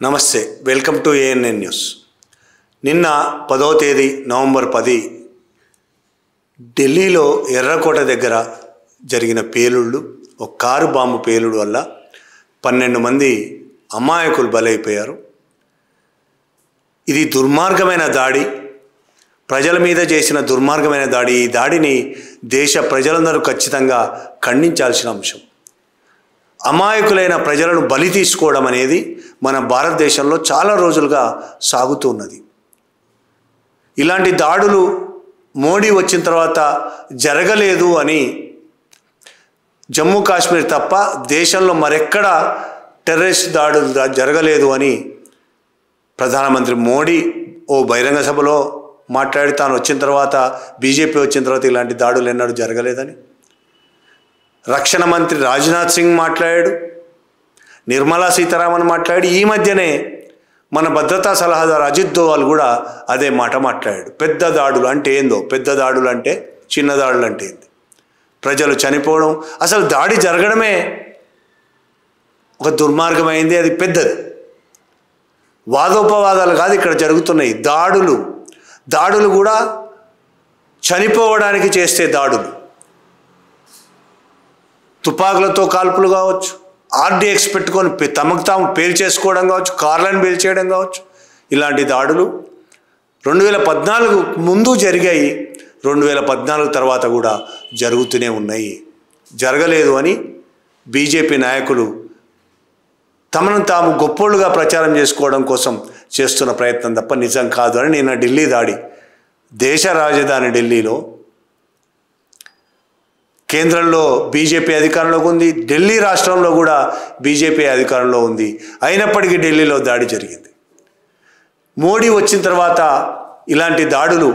నమస్తే, welcome to ANN news. నిన్న 10వ తేదీ నవంబర్ 10 ఢిల్లీలో ఎర్రకోట దగ్గర జరిగిన పేలుళ్ళు, ఒక కారు బాంబు పేలుడు వల్ల 12 మంది అమాయకులు బలైపోయారు. ఇది దుర్మార్గమైన దాడి, ప్రజల మీద చేసిన దుర్మార్గమైన దాడి. ఈ దాడిని దేశ ప్రజలందరూ ఖచ్చితంగా ఖండించాల్సిన అంశం. అమాయకులైన ప్రజలను బలి తీసుకోవడం అనేది మన భారతదేశంలో చాలా రోజులుగా సాగుతూ ఉన్నది. ఇలాంటి దాడులు మోడీ వచ్చిన తర్వాత జరగలేదు అని జమ్మూ కాశ్మీర్ తప్ప దేశంలో మరెక్కడ టెర్రరిస్ట్ దాడులు జరగలేదు అని ప్రధానమంత్రి మోడీ ఓ బహిరంగ సభలో మాట్లాడి, తాను వచ్చిన తర్వాత బీజేపీ వచ్చిన తర్వాత ఇలాంటి దాడులు ఎన్నడూ జరగలేదని. రక్షణ మంత్రి రాజ్నాథ్ సింగ్ మాట్లాడాడు, నిర్మలా సీతారామన్ మాట్లాడి, ఈ మధ్యనే మన భద్రతా సలహాదారు అజిత్ దోవల్ కూడా అదే మాట మాట్లాడాడు. పెద్ద దాడులు అంటే ఏందో, పెద్ద దాడులు అంటే చిన్న దాడులు అంటే ఏంది, ప్రజలు చనిపోవడం, అసలు దాడి జరగడమే ఒక దుర్మార్గమైంది, అది పెద్దది. వాదోపవాదాలు కాదు ఇక్కడ జరుగుతున్నాయి, దాడులు కూడా చనిపోవడానికి చేస్తే దాడులు. తుపాకులతో కాల్పులు కావచ్చు, ఆర్డీఎక్స్ పెట్టుకొని తమకు తాము పేల్చేసుకోవడం కావచ్చు, కార్లను పేల్చేయడం కావచ్చు. ఇలాంటి దాడులు 2014 ముందు జరిగాయి, 2014 తర్వాత కూడా జరుగుతూనే ఉన్నాయి. జరగలేదు అని బీజేపీ నాయకులు తమను తాము గొప్పోళ్ళుగా ప్రచారం చేసుకోవడం కోసం చేస్తున్న ప్రయత్నం తప్ప నిజం కాదు అని. నిన్న ఢిల్లీ దాడి, దేశ రాజధాని ఢిల్లీలో, కేంద్రంలో బీజేపీ అధికారంలోకి ఉంది, ఢిల్లీ రాష్ట్రంలో కూడా బీజేపీ అధికారంలో ఉంది. అయినప్పటికీ ఢిల్లీలో దాడి జరిగింది. మోడీ వచ్చిన తర్వాత ఇలాంటి దాడులు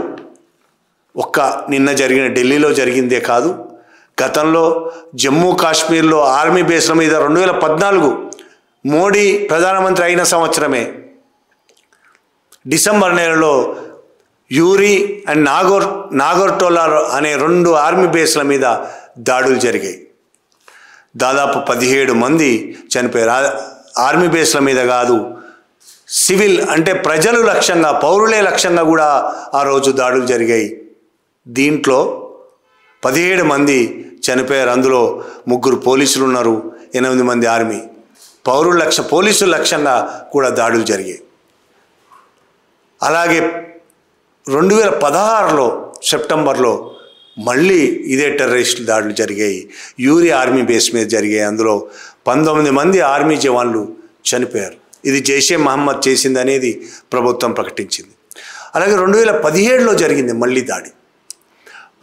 నిన్న జరిగిన ఢిల్లీలో జరిగిందే కాదు, గతంలో జమ్మూ కాశ్మీర్లో ఆర్మీ బేస్ల మీద 2014 మోడీ ప్రధానమంత్రి అయిన సంవత్సరమే డిసెంబర్ నెలలో యూరి అండ్ నాగర్టోలా అనే 2 ఆర్మీ బేస్ల మీద దాడులు జరిగాయి. దాదాపు 17 మంది చనిపోయారు. ఆర్మీ బేస్ల మీద కాదు, సివిల్ అంటే ప్రజలు లక్ష్యంగా, పౌరులే లక్ష్యంగా కూడా ఆ రోజు దాడులు జరిగాయి. దీంట్లో 17 మంది చనిపోయారు. అందులో 3 పోలీసులు ఉన్నారు, 8 మంది ఆర్మీ. పోలీసుల లక్ష్యంగా కూడా దాడులు జరిగాయి. అలాగే 2016లో సెప్టెంబర్లో మళ్ళీ ఇదే టెర్రరిస్ట్ దాడులు జరిగాయి, యూరి ఆర్మీ బేస్ మీద జరిగాయి. అందులో 19 మంది ఆర్మీ జవాన్లు చనిపోయారు. ఇది జైషే మహమ్మద్ చేసింది అనేది ప్రభుత్వం ప్రకటించింది. అలాగే 2017లో జరిగింది మళ్ళీ దాడి,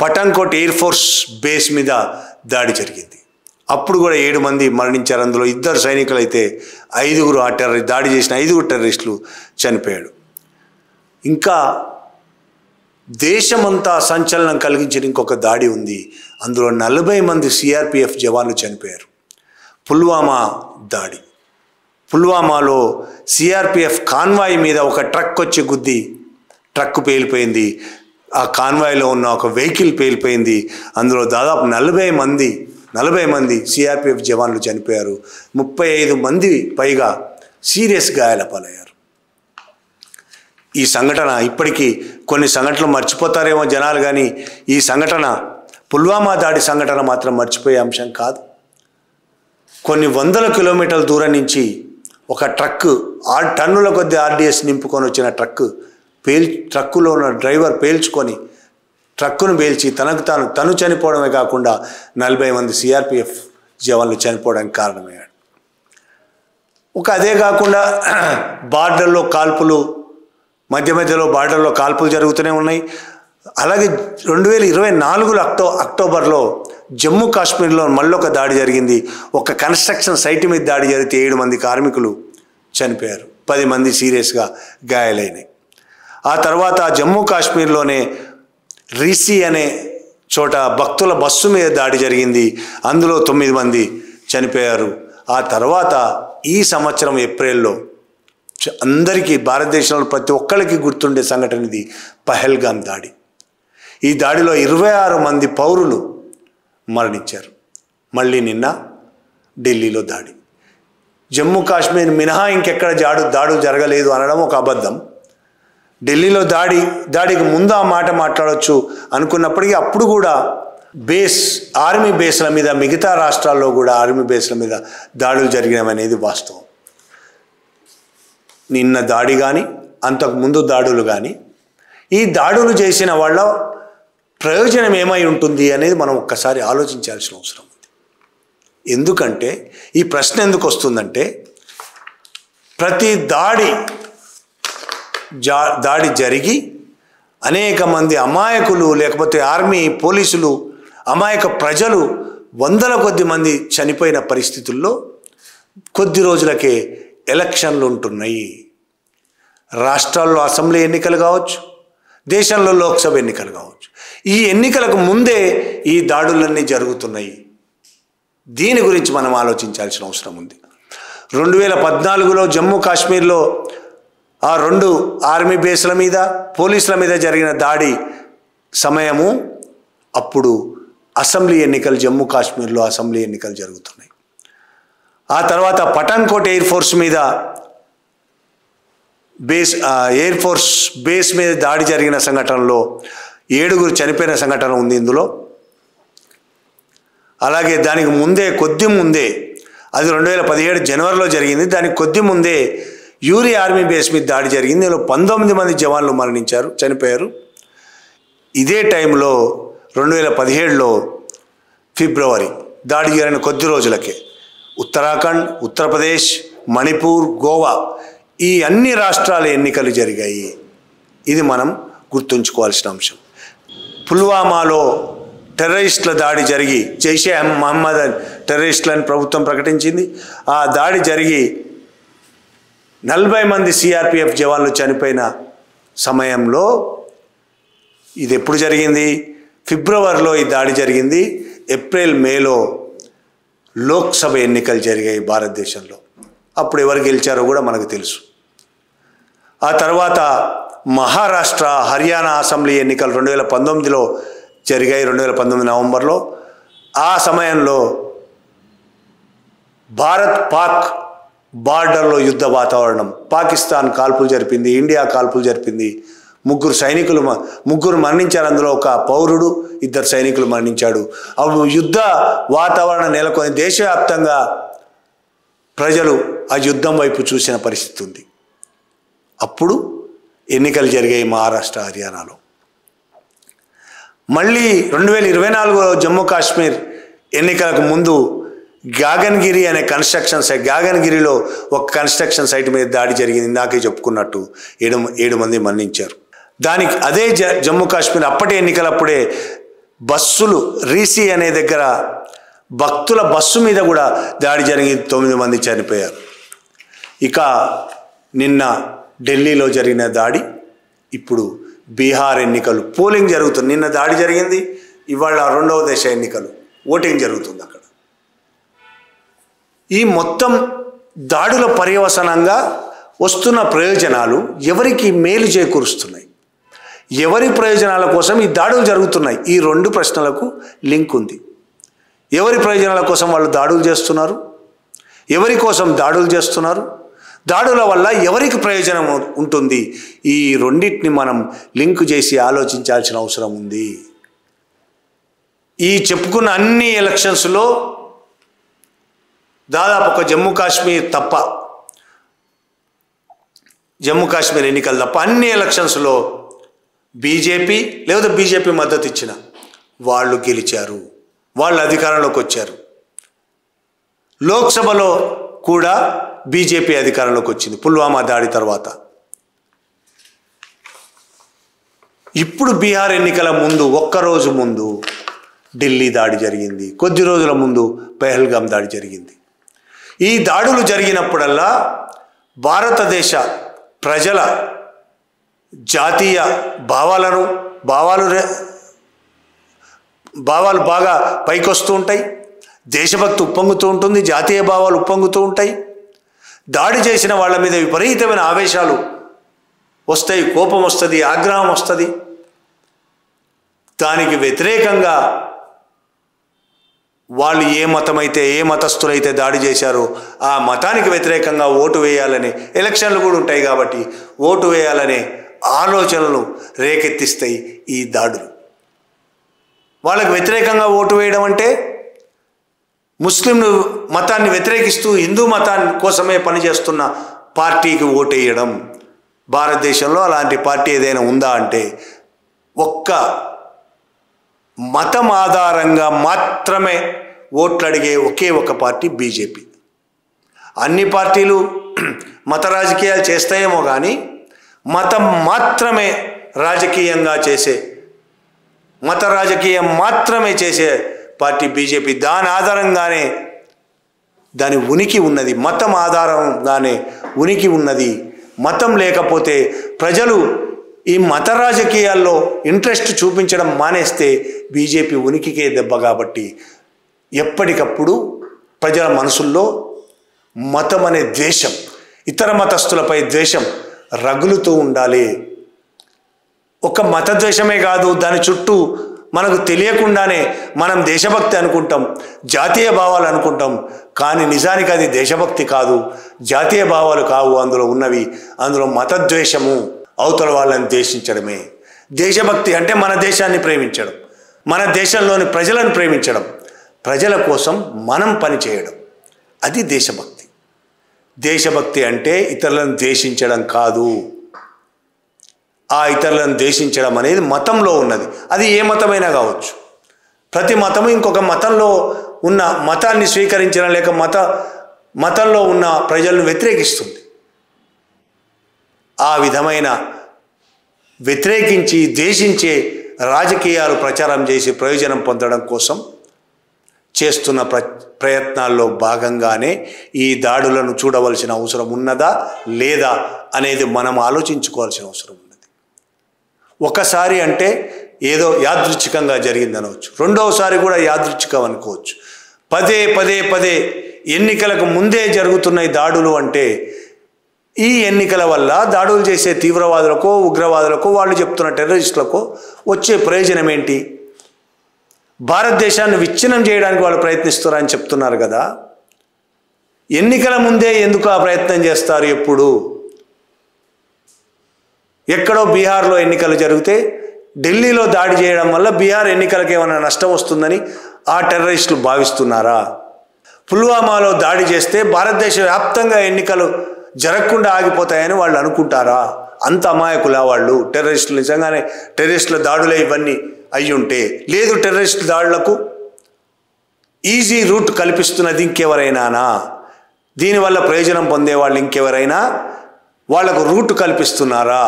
పఠాన్కోట్ ఎయిర్ ఫోర్స్ బేస్ మీద దాడి జరిగింది. అప్పుడు కూడా 7 మంది మరణించారు. అందులో 2 సైనికులు అయితే 5 దాడి చేసిన 5 టెర్రరిస్టులు చనిపోయాడు. ఇంకా దేశమంతా సంచలనం కలిగించిన ఇంకొక దాడి ఉంది. అందులో 40 మంది సిఆర్పిఎఫ్ జవాన్లు చనిపోయారు. పుల్వామా దాడి. పుల్వామాలో సిఆర్పిఎఫ్ కాన్వాయ్ మీద ఒక ట్రక్ వచ్చి గుద్ది ట్రక్ పేలిపోయింది. ఆ కాన్వాయ్లో ఉన్న ఒక వెహికల్ పేలిపోయింది. అందులో దాదాపు 40 మంది సిఆర్పిఎఫ్ జవాన్లు చనిపోయారు. 35 మంది పైగా సీరియస్ గాయాల పాలయ్యారు. ఈ సంఘటన ఇప్పటికీ కొన్ని సంఘటనలు మర్చిపోతారేమో జనాలు, కానీ ఈ సంఘటన, పుల్వామా దాడి సంఘటన మాత్రం మర్చిపోయే అంశం కాదు. కొన్ని వందల కిలోమీటర్ల దూరం నుంచి ఒక ట్రక్కు, 6 టన్నుల కొద్ది ఆర్డీఎస్ నింపుకొని వచ్చిన ట్రక్కులో ఉన్న డ్రైవర్ పేల్చుకొని ట్రక్కును పేల్చి తను చనిపోవడమే కాకుండా 40 మంది సిఆర్పిఎఫ్ జవాన్లు చనిపోవడానికి కారణమయ్యాడు. అదే కాకుండా బార్డర్లో కాల్పులు, మధ్యలో బార్డర్లో కాల్పులు జరుగుతూనే ఉన్నాయి. అలాగే 2024 అక్టోబర్లో జమ్మూ కాశ్మీర్లో మళ్ళొక దాడి జరిగింది. ఒక కన్స్ట్రక్షన్ సైట్ మీద దాడి జరిగితే 7 మంది కార్మికులు చనిపోయారు, 10 మంది సీరియస్గా గాయాలైనాయి. ఆ తర్వాత జమ్మూ కాశ్మీర్లోనే రిసి అనే చోట భక్తుల బస్సు మీద దాడి జరిగింది. అందులో 9 మంది చనిపోయారు. ఆ తర్వాత ఈ సంవత్సరం ఏప్రిల్లో అందరికీ, భారతదేశంలో ప్రతి ఒక్కరికి గుర్తుండే సంఘటన ఇది, పహల్గామ్ దాడి. ఈ దాడిలో 26 మంది పౌరులు మరణించారు. మళ్ళీ నిన్న ఢిల్లీలో దాడి. జమ్మూ కాశ్మీర్ మినహా ఇంకెక్కడ దాడులు జరగలేదు అనడం ఒక అబద్ధం. ఢిల్లీలో దాడికి ముందు ఆ మాట మాట్లాడవచ్చు అనుకున్నప్పటికీ అప్పుడు కూడా ఆర్మీ బేస్ల మీద, మిగతా రాష్ట్రాల్లో కూడా ఆర్మీ బేస్ల మీద దాడులు జరిగినవనేది వాస్తవం. నిన్న దాడి కానీ అంతకుముందు దాడులు కానీ, ఈ దాడులు చేసిన వాళ్ళ ప్రయోజనం ఏమై ఉంటుంది అనేది మనం ఒక్కసారి ఆలోచించాల్సిన అవసరం ఉంది. ఎందుకంటే ఈ ప్రశ్న ఎందుకు వస్తుందంటే, ప్రతి దాడి జరిగి అనేక మంది అమాయకులు, లేకపోతే ఆర్మీ పోలీసులు, అమాయక ప్రజలు, వందల కొద్ది మంది చనిపోయిన పరిస్థితుల్లో కొద్ది రోజులకే ఎలక్షన్లు ఉంటున్నాయి. రాష్ట్రాల్లో అసెంబ్లీ ఎన్నికలు కావచ్చు, దేశంలో లోక్సభ ఎన్నికలు కావచ్చు. ఈ ఎన్నికలకు ముందే ఈ దాడులన్నీ జరుగుతున్నాయి. దీని గురించి మనం ఆలోచించాల్సిన అవసరం ఉంది. 2014లో జమ్మూ కాశ్మీర్లో ఆ 2 ఆర్మీ బేస్ల మీద, పోలీసుల మీద జరిగిన దాడి సమయము, అప్పుడు అసెంబ్లీ ఎన్నికలు, జమ్మూ కాశ్మీర్లో అసెంబ్లీ ఎన్నికలు జరుగుతున్నాయి. ఆ తర్వాత పఠాన్కోట్ ఎయిర్ ఫోర్స్ బేస్ మీద దాడి జరిగిన సంఘటనలో 7 చనిపోయిన సంఘటన ఉంది ఇందులో. అలాగే దానికి కొద్ది ముందే అది 2017 జనవరిలో జరిగింది. దానికి కొద్ది ముందే యూరి ఆర్మీ బేస్ మీద దాడి జరిగింది. ఇందులో 19 మంది జవాన్లు చనిపోయారు. ఇదే టైంలో 2017లో ఫిబ్రవరి దాడి జరిగిన కొద్ది రోజులకే ఉత్తరాఖండ్, ఉత్తరప్రదేశ్, మణిపూర్, గోవా, ఈ అన్ని రాష్ట్రాల ఎన్నికలు జరిగాయి. ఇది మనం గుర్తుంచుకోవాల్సిన అంశం. పుల్వామాలో టెర్రరిస్టుల దాడి జరిగి, జైషే మహమ్మద్ టెర్రరిస్టులని ప్రభుత్వం ప్రకటించింది. ఆ దాడి జరిగి 40 మంది సిఆర్పిఎఫ్ జవాన్లు చనిపోయిన సమయంలో, ఇది ఎప్పుడు జరిగింది? ఫిబ్రవరిలో ఈ దాడి జరిగింది. ఏప్రిల్, మేలో లోక్సభ ఎన్నికలు జరిగాయి భారతదేశంలో. అప్పుడు ఎవరు గెలిచారో కూడా మనకు తెలుసు. ఆ తర్వాత మహారాష్ట్ర, హర్యానా అసెంబ్లీ ఎన్నికలు 2019లో జరిగాయి, 2019 నవంబర్లో. ఆ సమయంలో భారత్-పాక్ బార్డర్లో యుద్ధ వాతావరణం. పాకిస్తాన్ కాల్పులు జరిపింది, ఇండియా కాల్పులు జరిపింది. 3 మరణించారు. అందులో ఒక పౌరుడు, 2 సైనికులు మరణించాడు. అప్పుడు యుద్ధ వాతావరణం నెలకొని దేశవ్యాప్తంగా ప్రజలు ఆ యుద్ధం వైపు చూసిన పరిస్థితి ఉంది. అప్పుడు ఎన్నికలు జరిగాయి మహారాష్ట్ర, హర్యానాలో. మళ్ళీ 2024లో జమ్మూ కాశ్మీర్ ఎన్నికలకు ముందు గాగన్గిరి అనే గాగన్గిరిలో ఒక కన్స్ట్రక్షన్ సైట్ మీద దాడి జరిగింది. ఇందాకే చెప్పుకున్నట్టు 7 మంది మరణించారు. దానికి అదే జమ్మూ కాశ్మీర్ అప్పటి ఎన్నికలప్పుడే బస్సులు, రీసి అనే దగ్గర భక్తుల బస్సు మీద కూడా దాడి జరిగింది, 9 మంది చనిపోయారు. ఇక నిన్న ఢిల్లీలో జరిగిన దాడి, ఇప్పుడు బీహార్ ఎన్నికలు, పోలింగ్ జరుగుతుంది. నిన్న దాడి జరిగింది, ఇవాళ 2వ దశ ఎన్నికలు, ఓటింగ్ జరుగుతుంది అక్కడ. ఈ మొత్తం దాడుల పర్యవసానంగా వస్తున్న ప్రయోజనాలు ఎవరికి మేలు చేకూరుస్తున్నాయి? ఎవరి ప్రయోజనాల కోసం ఈ దాడులు జరుగుతున్నాయి? ఈ 2 ప్రశ్నలకు లింక్ ఉంది. ఎవరి ప్రయోజనాల కోసం వాళ్ళు దాడులు చేస్తున్నారు? ఎవరి కోసం దాడులు చేస్తున్నారు? దాడుల వల్ల ఎవరికి ప్రయోజనం ఉంటుంది? ఈ రెండింటిని మనం లింక్ చేసి ఆలోచించాల్సిన అవసరం ఉంది. ఈ చెప్పుకున్న అన్ని ఎలక్షన్స్లో దాదాపు ఒక జమ్మూ కాశ్మీర్ ఎన్నికలు తప్ప అన్ని ఎలక్షన్స్లో బీజేపీ లేదా బీజేపీ మద్దతు ఇచ్చిన వాళ్ళు గెలిచారు, వాళ్ళు అధికారంలోకి వచ్చారు. లోక్సభలో కూడా బీజేపీ అధికారంలోకి వచ్చింది పుల్వామా దాడి తర్వాత. ఇప్పుడు బీహార్ ఎన్నికల ముందు, ఒక్కరోజు ముందు ఢిల్లీ దాడి జరిగింది, కొద్ది రోజుల ముందు పెహల్గాం దాడి జరిగింది. ఈ దాడులు జరిగినప్పుడల్లా భారతదేశ ప్రజల జాతీయ భావాలు బాగా పైకొస్తూ ఉంటాయి, దేశభక్తి ఉప్పొంగుతూ ఉంటుంది, జాతీయ భావాలు ఉప్పొంగుతూ ఉంటాయి. దాడి చేసిన వాళ్ళ మీద విపరీతమైన ఆవేశాలు వస్తాయి, కోపం వస్తుంది, ఆగ్రహం వస్తుంది. దానికి వ్యతిరేకంగా వాళ్ళు ఏ మతమైతే ఏ మతస్థులైతే దాడి చేశారో ఆ మతానికి వ్యతిరేకంగా ఓటు వేయాలని ఎలక్షన్లు కూడా ఉంటాయి కాబట్టి ఓటు వేయాలనే ఆలోచనలు రేకెత్తిస్తాయి ఈ దాడులు. వాళ్ళకి వ్యతిరేకంగా ఓటు వేయడం అంటే ముస్లిం మతాన్ని వ్యతిరేకిస్తూ హిందూ మతాన్ని కోసమే పనిచేస్తున్న పార్టీకి ఓటేయడం. భారతదేశంలో అలాంటి పార్టీ ఏదైనా ఉందా అంటే ఒక్క మతం ఆధారంగా మాత్రమే ఓట్లు అడిగే ఒకే ఒక పార్టీ బీజేపీ. అన్ని పార్టీలు మత రాజకీయాలు చేస్తాయేమో కానీ మతం మాత్రమే రాజకీయంగా చేసే మత రాజకీయం మాత్రమే చేసే పార్టీ బీజేపీ. దాని ఆధారంగానే దాని ఉనికి ఉన్నది, మతం ఆధారంగానే ఉనికి ఉన్నది. మతం లేకపోతే ప్రజలు ఈ మత రాజకీయాల్లో ఇంట్రెస్ట్ చూపించడం మానేస్తే బీజేపీ ఉనికికే దెబ్బ. కాబట్టి ఎప్పటికప్పుడు ప్రజల మనసుల్లో మతం అనే ద్వేషం, ఇతర మతస్థులపై ద్వేషం రగులుతూ ఉండాలి. ఒక మత ద్వేషమే కాదు, దాని చుట్టూ మనకు తెలియకుండానే మనం దేశభక్తి అనుకుంటాం, జాతీయ భావాలు అనుకుంటాం. కానీ నిజానికి అది దేశభక్తి కాదు, జాతీయ భావాలు కావు అందులో ఉన్నవి. అందులో మతద్వేషము, అవతల వాళ్ళని ద్వేషించడమే. దేశభక్తి అంటే మన దేశాన్ని ప్రేమించడం, మన దేశంలోని ప్రజలను ప్రేమించడం, ప్రజల కోసం మనం పనిచేయడం, అది దేశభక్తి. దేశభక్తి అంటే ఇతరులను ద్వేషించడం కాదు. ఆ ఇతరులను ద్వేషించడం అనేది మతంలో ఉన్నది. అది ఏ మతమైనా కావచ్చు. ప్రతి మతము ఇంకొక మతంలో ఉన్న మతాన్ని స్వీకరించడం లేక మతంలో ఉన్న ప్రజలను వ్యతిరేకిస్తుంది. ఆ విధమైన వ్యతిరేకించి ద్వేషించే రాజకీయాలు ప్రచారం చేసి ప్రయోజనం పొందడం కోసం చేస్తున్న ప్రయత్నాల్లో భాగంగానే ఈ దాడులను చూడవలసిన అవసరం ఉన్నదా లేదా అనేది మనం ఆలోచించుకోవాల్సిన అవసరం ఉన్నది. ఒకసారి అంటే ఏదో యాదృచ్ఛికంగా జరిగిందనవచ్చు, రెండవసారి కూడా యాదృచ్ఛికం అనుకోవచ్చు. పదే పదే పదే ఎన్నికలకు ముందే జరుగుతున్న ఈ దాడులు అంటే ఈ ఎన్నికల వల్ల దాడులు చేసే తీవ్రవాదులకో ఉగ్రవాదులకో వాళ్ళు చెప్తున్న టెర్రరిస్టులకో వచ్చే ప్రయోజనం ఏంటి? భారతదేశాన్ని విచ్ఛిన్నం చేయడానికి వాళ్ళు ప్రయత్నిస్తున్నారని చెప్తున్నారు కదా. ఎన్నికల ముందే ఎందుకు ఆ ప్రయత్నం చేస్తారు? ఎప్పుడు ఎక్కడో బీహార్లో ఎన్నికలు జరిగితే ఢిల్లీలో దాడి చేయడం వల్ల బీహార్ ఎన్నికలకు ఏమైనా నష్టం వస్తుందని ఆ టెర్రరిస్టులు భావిస్తున్నారా? పుల్వామాలో దాడి చేస్తే భారతదేశ వ్యాప్తంగా ఎన్నికలు జరగకుండా ఆగిపోతాయని వాళ్ళు అనుకుంటారా? అంత అమాయకులా వాళ్ళు? టెర్రరిస్టులు నిజంగానే టెర్రరిస్టుల దాడులే ఇవన్నీ అయ్యుంటే, లేదు టెర్రరిస్టు దాడులకు ఈజీ రూట్ కల్పిస్తున్నది ఇంకెవరైనానా? దీనివల్ల ప్రయోజనం పొందేవాళ్ళు ఇంకెవరైనా వాళ్లకు రూట్ కల్పిస్తున్నారా?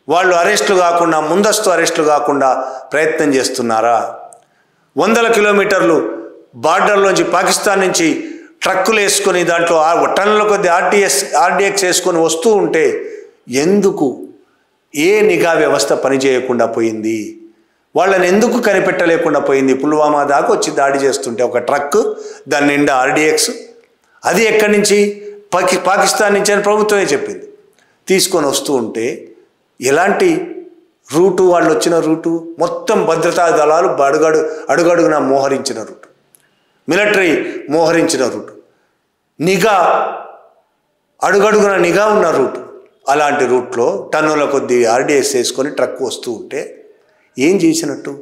వాళ్ళు అరెస్టులు కాకుండా, ముందస్తు అరెస్టులు కాకుండా ప్రయత్నం చేస్తున్నారా? 100 కిలోమీటర్లు బార్డర్లోంచి పాకిస్తాన్ నుంచి ట్రక్కులు వేసుకొని దాంట్లో టన్నుల కొద్ది ఆర్డీఎక్స్ వేసుకొని వస్తూ ఉంటే ఎందుకు ఏ నిఘా వ్యవస్థ పనిచేయకుండా పోయింది? వాళ్ళని ఎందుకు కనిపెట్టలేకుండా పోయింది? పుల్వామా దాకా వచ్చి దాడి చేస్తుంటే ఒక ట్రక్, దాని నిండా ఆర్డీఎక్స్, అది ఎక్కడి నుంచి? పాకిస్తాన్ నుంచి అని ప్రభుత్వమే చెప్పింది. తీసుకొని వస్తూ ఉంటే ఎలాంటి రూటు? వాళ్ళు వచ్చిన రూటు మొత్తం భద్రతా దళాలు అడుగడుగున మోహరించిన రూటు, మిలిటరీ మోహరించిన రూటు, నిఘా అడుగడుగున నిఘా ఉన్న రూటు. అలాంటి రూట్లో టన్నుల కొద్ది ఆర్డీఎస్ వేసుకొని ట్రక్ వస్తూ ఉంటే ఏం చేసినట్టు?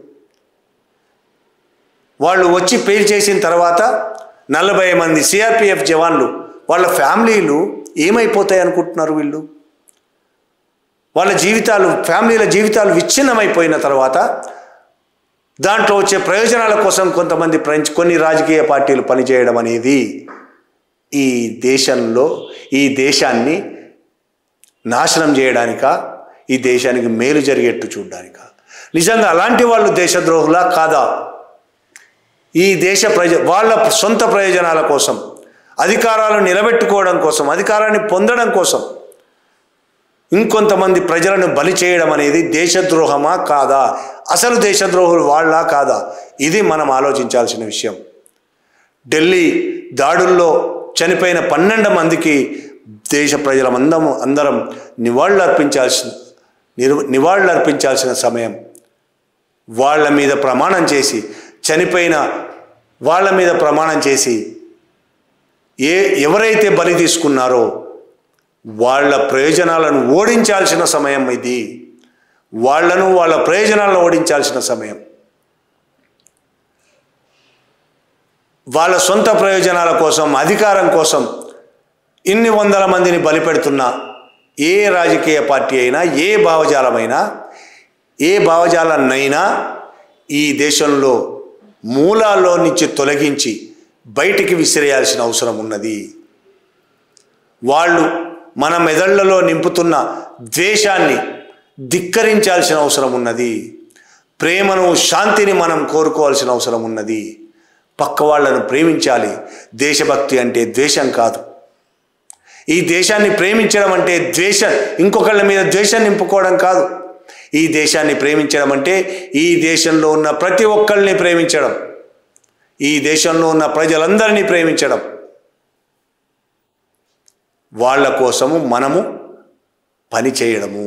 వాళ్ళు వచ్చి పేల్ చేసిన తర్వాత 40 మంది సిఆర్పిఎఫ్ జవాన్లు, వాళ్ళ ఫ్యామిలీలు ఏమైపోతాయి అనుకుంటున్నారు వీళ్ళు? వాళ్ళ జీవితాలు, ఫ్యామిలీల జీవితాలు విచ్ఛిన్నమైపోయిన తర్వాత దాంట్లో వచ్చే ప్రయోజనాల కోసం కొంతమంది కొన్ని రాజకీయ పార్టీలు పనిచేయడం అనేది ఈ దేశంలో ఈ దేశాన్ని నాశనం చేయడానికా, ఈ దేశానికి మేలు జరిగేట్టు చూడడానికా? నిజంగా అలాంటి వాళ్ళు దేశద్రోహులా కాదా? ఈ దేశ వాళ్ళ సొంత ప్రయోజనాల కోసం, అధికారాలను నిలబెట్టుకోవడం కోసం, అధికారాన్ని పొందడం కోసం ఇంకొంతమంది ప్రజలను బలి చేయడం అనేది దేశద్రోహమా కాదా? అసలు దేశద్రోహులు వాళ్ళ కాదా? ఇది మనం ఆలోచించాల్సిన విషయం. ఢిల్లీ దాడుల్లో చనిపోయిన 12 మందికి దేశ అందరం నివాళులర్పించాల్సిన సమయం. వాళ్ళ మీద ప్రమాణం చేసి చనిపోయిన వాళ్ళ మీద ప్రమాణం చేసి ఎవరైతే బలి తీసుకున్నారో వాళ్ళ ప్రయోజనాలను ఓడించాల్సిన సమయం ఇది. వాళ్ళ ప్రయోజనాలను ఓడించాల్సిన సమయం. వాళ్ళ సొంత ప్రయోజనాల కోసం, అధికారం కోసం ఇన్ని వందల మందిని బలిపెడుతున్న ఏ రాజకీయ పార్టీ అయినా, ఏ భావజాలాన్నైనా ఈ దేశంలో మూలాల్లో నుంచి తొలగించి బయటికి విసిరేయాల్సిన అవసరం ఉన్నది. వాళ్ళు మన మెదళ్లలో నింపుతున్న ద్వేషాన్ని ధిక్కరించాల్సిన అవసరం ఉన్నది. ప్రేమను, శాంతిని మనం కోరుకోవాల్సిన అవసరం ఉన్నది. పక్క వాళ్ళను ప్రేమించాలి. దేశభక్తి అంటే ద్వేషం కాదు. ఈ దేశాన్ని ప్రేమించడం అంటే ఇంకొకళ్ళ మీద ద్వేషం నింపుకోవడం కాదు. ఈ దేశాన్ని ప్రేమించడం అంటే ఈ దేశంలో ఉన్న ప్రతి ఒక్కరిని ప్రేమించడం, ఈ దేశంలో ఉన్న ప్రజలందరినీ ప్రేమించడం, వాళ్ళ కోసము మనము పని చేయడము,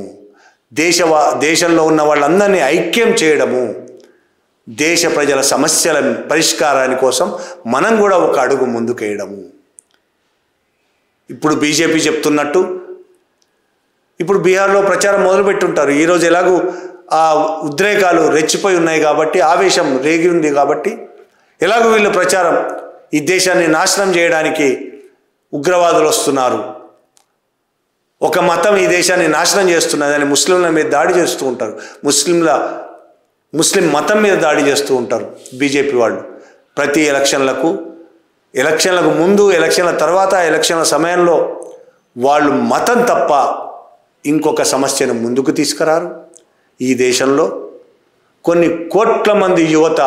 దేశంలో ఉన్న వాళ్ళందరినీ ఐక్యం చేయడము, దేశ ప్రజల సమస్యల పరిష్కారాని కోసం మనం కూడా ఒక అడుగు ముందుకేయడము. ఇప్పుడు బీజేపీ చెప్తున్నట్టు ఇప్పుడు బీహార్లో ప్రచారం మొదలుపెట్టుంటారు. ఈరోజు ఎలాగూ ఆ ఉద్రేకాలు రెచ్చిపోయి ఉన్నాయి కాబట్టి, ఆవేశం రేగి ఉంది కాబట్టి ఎలాగో వీళ్ళు ప్రచారం ఈ దేశాన్ని నాశనం చేయడానికి ఉగ్రవాదులు వస్తున్నారు, ఒక మతం ఈ దేశాన్ని నాశనం చేస్తున్నదని ముస్లింల మీద దాడి చేస్తూ ఉంటారు, ముస్లిం మతం మీద దాడి చేస్తూ ఉంటారు బీజేపీ వాళ్ళు. ప్రతి ఎలక్షన్లకు ముందు, ఎలక్షన్ల తర్వాత, ఎలక్షన్ల సమయంలో వాళ్ళు మతం తప్ప ఇంకొక సమస్యను ముందుకు తీసుకురారు. ఈ దేశంలో కొన్ని కోట్ల మంది యువత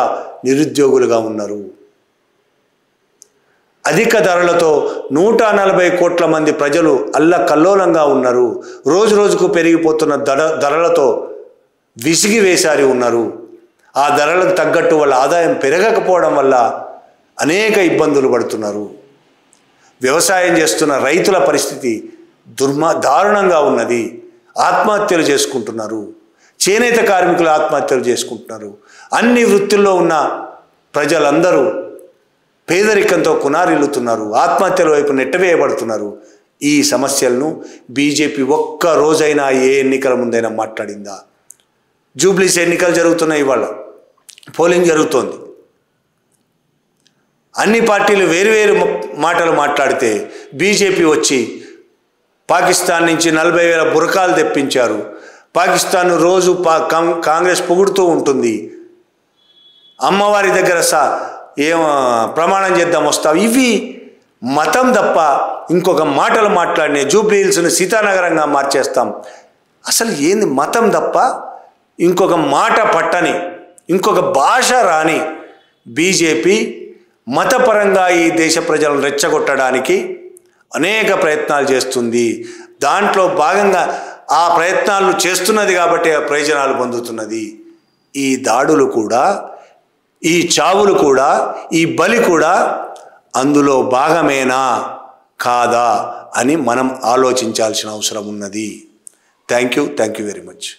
నిరుద్యోగులుగా ఉన్నారు. అధిక ధరలతో 140 కోట్ల మంది ప్రజలు అల్లకల్లోలంగా ఉన్నారు. రోజు రోజుకు పెరిగిపోతున్న ధరలతో విసిగి వేసారి ఉన్నారు. ఆ ధరలకు తగ్గట్టు వాళ్ళ ఆదాయం పెరగకపోవడం వల్ల అనేక ఇబ్బందులు పడుతున్నారు. వ్యవసాయం చేస్తున్న రైతుల పరిస్థితి దారుణంగా ఉన్నది. ఆత్మహత్యలు చేసుకుంటున్నారు. చేనేత కార్మికులు ఆత్మహత్యలు చేసుకుంటున్నారు. అన్ని వృత్తుల్లో ఉన్న ప్రజలందరూ పేదరికంతో కునారిల్లుతున్నారు. ఆత్మహత్యల వైపు నెట్టవేయబడుతున్నారు. ఈ సమస్యలను బీజేపీ ఒక్క రోజైనా ఏ ఎన్నికల ముందైనా మాట్లాడిందా? జూబ్లీస్ ఎన్నికలు జరుగుతున్నాయి, ఇవాళ పోలింగ్ జరుగుతోంది. అన్ని పార్టీలు వేరువేరు మాటలు మాట్లాడితే బీజేపీ వచ్చి పాకిస్తాన్ నుంచి 40,000 బురకాలు తెప్పించారు, పాకిస్తాన్ రోజు కాంగ్రెస్ పొగుడుతూ ఉంటుంది, అమ్మవారి దగ్గర ప్రమాణం చేద్దాం వస్తావు, ఇవి మతం తప్ప ఇంకొక మాటలు మాట్లాడినే జూబ్లీ హిల్స్ను సీతానగరంగా మార్చేస్తాం. అసలు ఏంది మతం తప్ప ఇంకొక మాట పట్టని, ఇంకొక భాష రాని బీజేపీ మతపరంగా ఈ దేశ ప్రజలను రెచ్చగొట్టడానికి అనేక ప్రయత్నాలు చేస్తుంది. దాంట్లో భాగంగా ఆ ప్రయత్నాలు చేస్తున్నది కాబట్టి ఆ ప్రయోజనాలు పొందుతున్నది. ఈ దాడులు కూడా, ఈ చావులు కూడా, ఈ బలి కూడా అందులో భాగమేనా కాదా అని మనం ఆలోచించాల్సిన అవసరం ఉన్నది. Thank you very much.